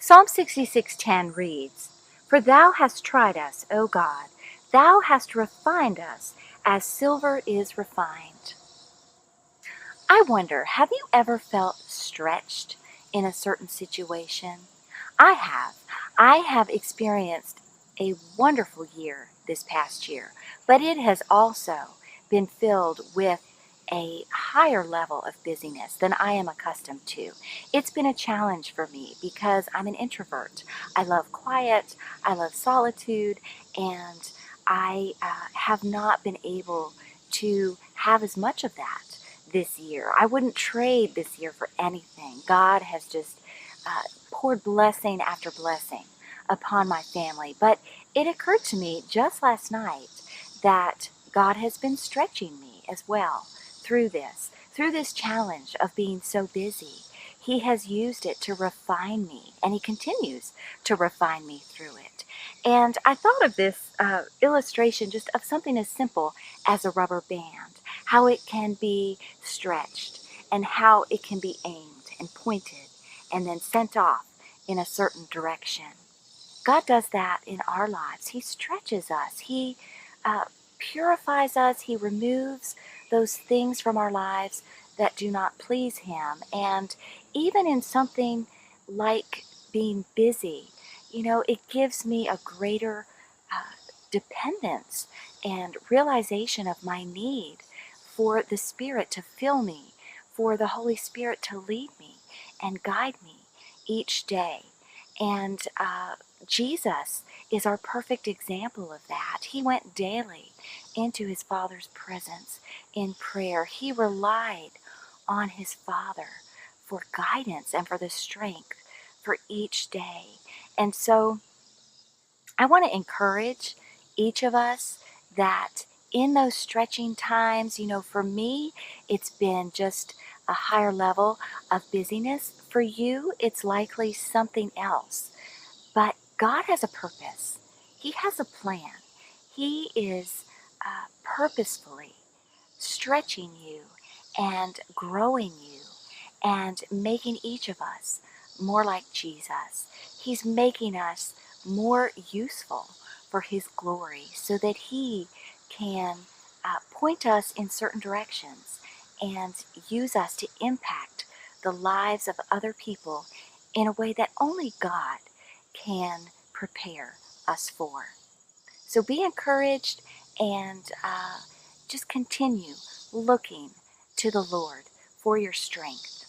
Psalm 66:10 reads, "For thou hast tried us, O God, thou hast refined us as silver is refined." I wonder, have you ever felt stretched in a certain situation? I have. I have experienced a wonderful year this past year, but it has also been filled with a higher level of busyness than I am accustomed to. It's been a challenge for me because I'm an introvert. I love quiet, I love solitude, and I have not been able to have as much of that this year. I wouldn't trade this year for anything. God has just poured blessing after blessing upon my family. But it occurred to me just last night that God has been stretching me as well through this challenge of being so busy. He has used it to refine me, and He continues to refine me through it. And I thought of this illustration just of something as simple as a rubber band, how it can be stretched and how it can be aimed and pointed and then sent off in a certain direction. God does that in our lives. He stretches us. He purifies us. He removes those things from our lives that do not please Him. And even in something like being busy, it gives me a greater dependence and realization of my need for the Spirit to fill me, for the Holy Spirit to lead me and guide me each day. And Jesus is our perfect example of that. He went daily into His Father's presence in prayer. He relied on His Father for guidance and for the strength for each day. And so I want to encourage each of us that in those stretching times, for me, it's been just a higher level of busyness. For you, it's likely something else. But God has a purpose. He has a plan. He is purposefully stretching you and growing you and making each of us more like Jesus. He's making us more useful for His glory so that He can point us in certain directions and use us to impact the lives of other people in a way that only God can prepare us for. So be encouraged and just continue looking to the Lord for your strength.